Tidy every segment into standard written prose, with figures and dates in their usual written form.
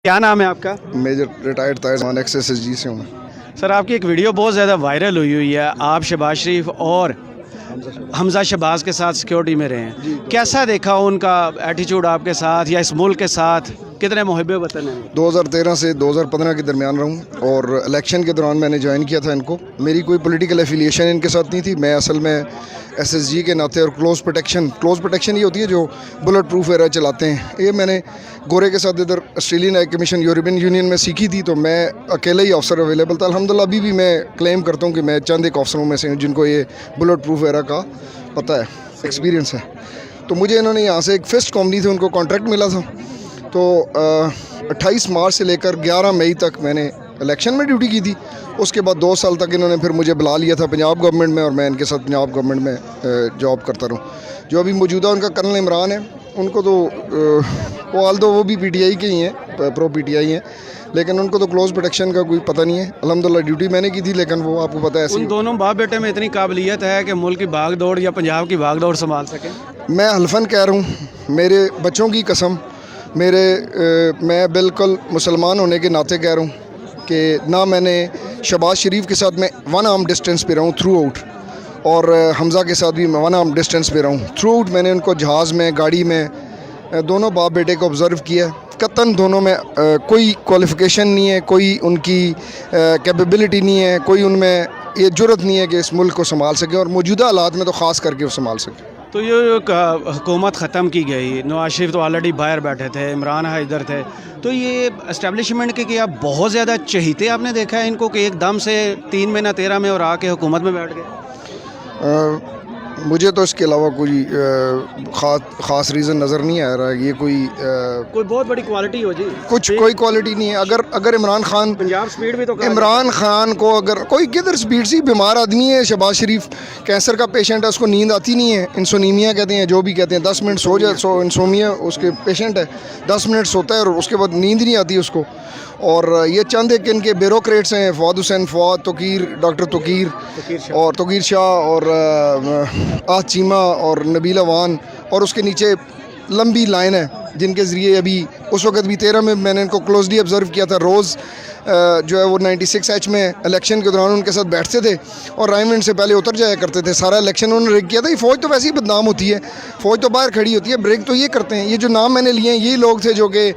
क्या नाम है आपका? मेजर रिटायर्ड ताहिर एक्सएसएसजी से हूँ। सर, आपकी एक वीडियो बहुत ज़्यादा वायरल हुई है। आप शहबाज शरीफ और हमजा शहबाज के साथ सिक्योरिटी में रहे हैं। कैसा देखा उनका एटीट्यूड आपके साथ या इस मुल्क के साथ? कितने मुहिब्बे वतन हैं? 2013 से 2015 के दरमियान रहूँ और इलेक्शन के दौरान मैंने ज्वाइन किया था इनको। मेरी कोई पॉलिटिकल एफिलिएशन इनके साथ नहीं थी। मैं असल में एसएसजी के नाते और क्लोज प्रोटेक्शन ये होती है जो बुलेट प्रूफ एरा चलाते हैं, ये मैंने गोरे के साथ इधर Australian high commission European union में सीखी थी। तो मैं अकेले ही अफसर अवेलेबल था। अल्हम्दुलिल्लाह अभी भी मैं क्लेम करता हूँ कि मैं चंद एक अफसरों में से हूँ जिनको ये बुलेट प्रूफ एरा का पता है, एक्सपीरियंस है। तो मुझे इन्होंने यहाँ से एक फिस्ट कंपनी थी, उनको कॉन्ट्रैक्ट मिला था। तो 28 मार्च से लेकर 11 मई तक मैंने इलेक्शन में ड्यूटी की थी। उसके बाद 2 साल तक इन्होंने फिर मुझे बुला लिया था पंजाब गवर्नमेंट में और मैं इनके साथ पंजाब गवर्नमेंट में जॉब करता रहूँ। जो अभी मौजूदा उनका कर्नल इमरान है, उनको तो वो भी पीटीआई के ही हैं, प्रो पीटीआई हैं, लेकिन उनको तो क्लोज प्रोटेक्शन का कोई पता नहीं है। अल्हम्दुलिल्लाह ड्यूटी मैंने की थी, लेकिन वो आपको पता है उन दोनों बाप बेटे में इतनी काबिलियत है कि मुल्क की भाग दौड़ या पंजाब की भाग दौड़ संभाल सकें। मैं हल्फन कह रहा हूँ, मेरे बच्चों की कसम, मैं बिल्कुल मुसलमान होने के नाते कह रहा हूँ कि ना मैंने शहबाज शरीफ के साथ मैं 1 आर्म डिस्टेंस पे रहा हूँ थ्रू आउट, और हमज़ा के साथ भी मैं 1 आर्म डिस्टेंस पे रहा हूँ थ्रू आउट। मैंने उनको जहाज़ में, गाड़ी में, दोनों बाप बेटे को ऑब्ज़र्व किया। कतन दोनों में कोई क्वालिफ़िकेशन नहीं है, कोई उनकी कैपेबिलिटी नहीं है, कोई उनमें ये जुर्रत नहीं है कि इस मुल्क को संभाल सके, और मौजूदा हालात में तो ख़ास करके वो संभाल सके। तो ये हुकूमत ख़त्म की गई, नवाज शरीफ तो ऑलरेडी बाहर बैठे थे, इमरान है इधर थे, तो ये इस्टेब्लिशमेंट के क्या बहुत ज़्यादा चहीते आपने देखा है इनको कि एकदम से 3 महीना 13 में और आके हुकूमत में बैठ गए? मुझे तो इसके अलावा कोई ख़ास रीज़न नज़र नहीं आ रहा है। ये कोई बहुत बड़ी क्वालिटी हो जी, कोई क्वालिटी नहीं है। अगर इमरान खान, पंजाब स्पीड भी तो इमरान खान को अगर कोई किधर स्पीड सी, बीमार आदमी है शहबाज शरीफ, कैंसर का पेशेंट है, उसको नींद आती नहीं है, इंसोनीमिया कहते हैं, जो भी कहते हैं, 10 मिनट सो जाए, इंसोमिया उसके पेशेंट है, 10 मिनट सोता है और उसके बाद नींद नहीं आती उसको। और ये चंद एक इनके ब्यूरोक्रेट्स हैं, फवाद हुसैन, फवाद तोकीर, डॉक्टर तोकीर शाह और आज चीमा और नबील अवान, और उसके नीचे लंबी लाइन है जिनके ज़रिए अभी उस वक्त भी 13 में मैंने इनको क्लोजली ऑब्ज़र्व किया था। रोज़ जो है वो 96H में इलेक्शन के दौरान उनके साथ बैठते थे और राइमंड से पहले उतर जाया करते थे। सारा इलेक्शन उन्होंने रिग किया था। ये फ़ौज तो वैसे ही बदनाम होती है, फ़ौज तो बाहर खड़ी होती है, ब्रेक तो ये करते हैं। ये जो नाम मैंने लिए हैं यही लोग थे जो कि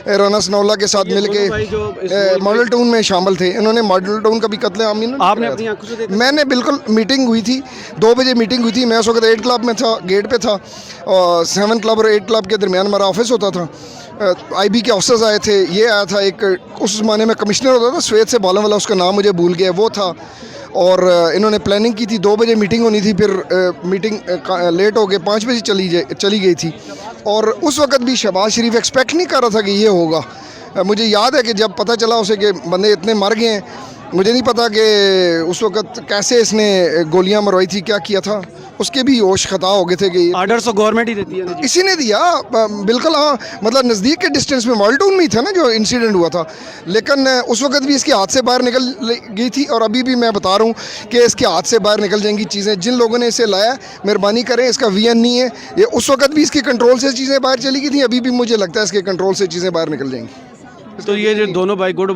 राना सनाउल्लाह के साथ मिल के मॉडल टाउन में शामिल थे। इन्होंने मॉडल टाउन का भी कत्लेआम आपने अपनी आंखों से देखा? मैंने बिल्कुल, मीटिंग हुई थी, 2 बजे मीटिंग हुई थी। मैं उस वक्त 8 क्लब में था, गेट पे था, और 7 क्लब और 8 क्लब के दरमियान हमारा ऑफिस होता था। IB के ऑफिसर्स आए थे, ये आया था एक, उस ज़माने में कमिश्नर होता था श्वेत से बालों वाला, उसका नाम मुझे भूल गया, वो था। और इन्होंने प्लानिंग की थी, 2 बजे मीटिंग होनी थी, फिर मीटिंग लेट हो गए, 5 बजे चली गई थी। और उस वक्त भी शहबाज शरीफ एक्सपेक्ट नहीं कर रहा था कि ये होगा। मुझे याद है कि जब पता चला उसे कि बंदे इतने मर गए हैं, मुझे नहीं पता कि उस वक्त कैसे इसने गोलियां मरवाई थी, क्या किया था, उसके भी होश खता हो गए थे कि ऑर्डर तो गवर्नमेंट ही देती है, इसी ने दिया बिल्कुल। हाँ, मतलब नज़दीक के डिस्टेंस में मॉडल टाउन में ही था ना जो इंसिडेंट हुआ था, लेकिन उस वक्त भी इसके हाथ से बाहर निकल गई थी। और अभी भी मैं बता रहा हूँ कि इसके हाथ से बाहर निकल जाएंगी चीज़ें। जिन लोगों ने इसे लाया, मेहरबानी करें, इसका VN नहीं है ये। उस वक्त भी इसके कंट्रोल से चीज़ें बाहर चली गई थी, अभी भी मुझे लगता है इसके कंट्रोल से चीज़ें बाहर निकल जाएंगी। तो ये जो दोनों भाई गुड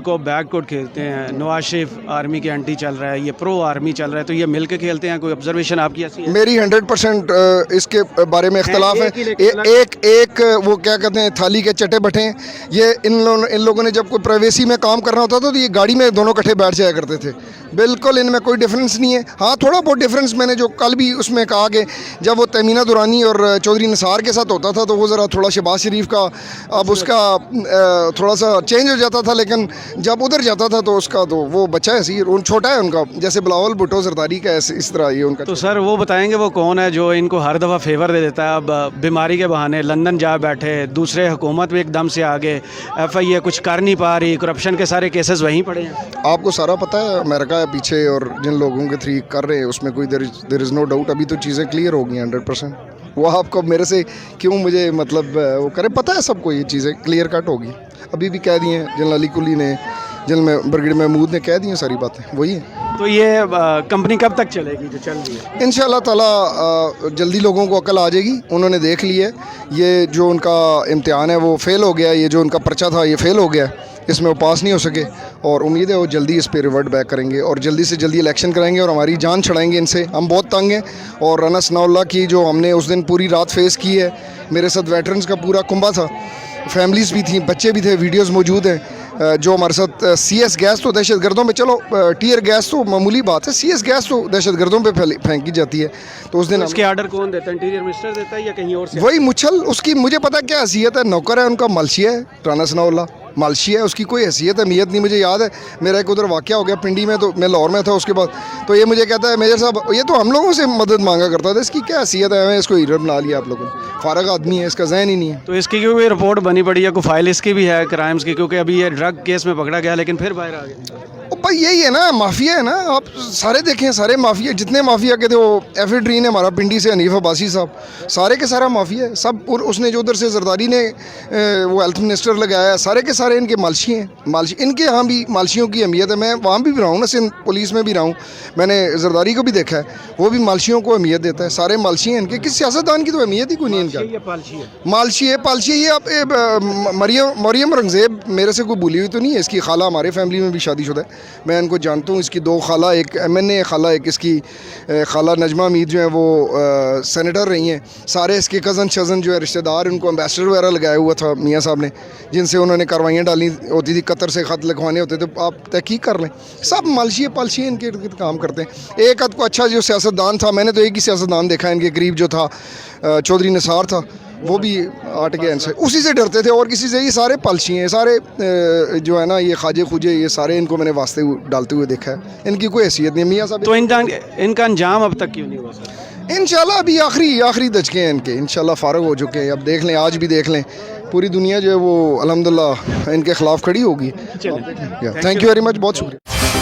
को बैड कोड खेलते हैं, नवाज शरीफ आर्मी के एंटी चल रहा है, ये प्रो आर्मी चल रहा है, तो ये मिल के खेलते हैं, कोई ऑब्जर्वेशन आपकी ऐसी है? मेरी 100% इसके बारे में इख्तलाफ है। एक वो क्या कहते हैं, थाली के चटे बटे हैं। ये इन लोगों ने जब कोई प्राइवेसी में काम करना होता था तो ये गाड़ी में दोनों इकट्ठे बैठ जाया करते थे। बिल्कुल इनमें कोई डिफरेंस नहीं है। हाँ, थोड़ा बहुत डिफरेंस मैंने जो कल भी उसमें कहा कि जब वो तमीना दुरानी और चौधरी निसार के साथ होता था तो वो ज़रा थोड़ा शहबाज शरीफ का अब उसका थोड़ा सा चेंज हो जाता था, लेकिन जब उधर जाता था तो उसका तो वो बच्चा है, सी छोटा है उनका, जैसे बिलावल भुट्टो जरदारी का, ऐसे इस तरह ये उनका। तो सर वो बताएंगे वो कौन है जो इनको हर दफ़ा फेवर दे देता है? अब बीमारी के बहाने लंदन जा बैठे, दूसरे हुकूमत में एकदम से आगे, FIA कुछ कर नहीं पा रही, करप्शन के सारे केसेस वहीं पड़े हैं। आपको सारा पता है, अमेरिका है पीछे, और जिन लोगों के थ्रू कर रहे हैं उसमें कोई देयर इज़ नो डाउट। अभी तो चीज़ें क्लियर हो गई 100%। वो आपको मेरे से क्यों मुझे मतलब वो करे, पता है सबको, ये चीज़ें क्लियर कट होगी। अभी भी कह दी हैं जनरल अली कुली ने, जनरल ब्रिगेडियर महमूद ने कह दी हैं सारी बातें, वही है। तो ये कंपनी कब तक चलेगी जो चल रही है? इंशाअल्लाह ताला जल्दी लोगों को अकल आ जाएगी। उन्होंने देख ली है ये जो उनका इम्तिहान है वो फ़ेल हो गया, ये जो उनका पर्चा था ये फ़ेल हो गया, इसमें वो पास नहीं हो सके और उम्मीद है वो जल्दी इस पे रिवर्ट बैक करेंगे और जल्दी से जल्दी इलेक्शन कराएंगे और हमारी जान छड़ाएंगे इनसे। हम बहुत तंग हैं और राना सनाउल्लाह की जो हमने उस दिन पूरी रात फेस की है, मेरे साथ वेटरन्स का पूरा कुंबा था, फैमिलीज़ भी थी, बच्चे भी थे, वीडियोस मौजूद हैं। जो हमारे साथ CS गैस तो दहशत गर्दों पे, चलो टीयर गैस तो मामूली बात है, CS गैस तो दहशत गर्दों पे फेंकी जाती है। तो उस दिन इसके आर्डर कौन देता है? इंटीरियर मिनिस्टर देता है या कहीं और से? वही मुछल, उसकी मुझे पता क्या हैसियत है, नौकर है उनका, मालशी है राना सनाउल्लाह, मालशी है, उसकी कोई हैसियत अहमियत नहीं। मुझे याद है मेरा एक उधर वाक़या हो गया पिंडी में, तो मैं लाहौर में था उसके बाद, तो ये मुझे कहता है मेजर साहब ये तो हम लोगों से मदद मांगा करता था, इसकी क्या हैसियत है, हमें इसको हीरो बना लिया आप लोगों ने, फारग आदमी है, इसका जहन ही नहीं है। तो इसकी क्योंकि रिपोर्ट बनी पड़ी है, कोई फाइल इसकी भी है क्राइम्स की, क्योंकि अभी ये ड्रग केस में पकड़ा गया लेकिन फिर बाहर आ गया। ओ भाई यही है ना, माफिया है ना, आप सारे देखें, सारे माफिया, जितने माफिया के थे, वो एफिड्रीन है हमारा पिंडी से, हनीफ अब्बासी साहब, सारे के सारा माफिया है सब। और उसने जो उधर से जरदारी ने वो हेल्थ मिनिस्टर लगाया है, सारे के सारे इनके मालशी हैं, मालशी। इनके यहाँ भी मालशियों की अहमियत है, मैं वहाँ भी रहा हूँ ना, सिंध पुलिस में भी रहा हूँ, मैंने जरदारी को भी देखा है, वो भी मालशियों को अहमियत देता है, सारे मालशी हैं इनके। किस सियासतदान की तो अहमियत ही कोई नहीं इनका। मालशी है, पालशी है। ये आप मरियम रंगजेब मेरे से कोई भूली हुई तो नहीं है, इसकी खाला हमारे फैमिली में भी शादीशुदा है, मैं इनको जानता हूँ। इसकी 2 खाला, एक MNA खाला, एक इसकी खाला नजमा अमीद जो है वो सेनेटर रही हैं। सारे इसके कज़न शज़न जो है रिश्तेदार, उनको एम्बेसडर वगैरह लगाया हुआ था मियाँ साहब ने, जिनसे उन्होंने कार्रवाइयाँ डाली होती थी, कतर से ख़त लिखवाने होते थे, आप तहकीक कर लें। सब मालशी पालशी इनके काम करते हैं। एक आध को अच्छा जो सियासतदान था, मैंने तो एक ही सियासतदान देखा इनके करीब जो था, चौधरी निसार था, वो भी हट गया इनसे, उसी से डरते थे और किसी से। ये सारे पालशी हैं, सारे जो है ना, ये खाजे खुजे, ये सारे इनको मैंने वास्ते डालते हुए देखा है, इनकी कोई हैसियत नहीं। मियाँ साहब तो इनका अंजाम अब तक क्यों नहीं हुआ सर? इंशाल्लाह अभी आखिरी दचके हैं इनके, इंशाल्लाह फ़ारग हो चुके हैं। अब देख लें, आज भी देख लें, पूरी दुनिया जो है वो अल्हम्दुलिल्लाह इनके ख़िलाफ़ खड़ी होगी। चलें, थैंक यू वेरी मच, बहुत शुक्रिया।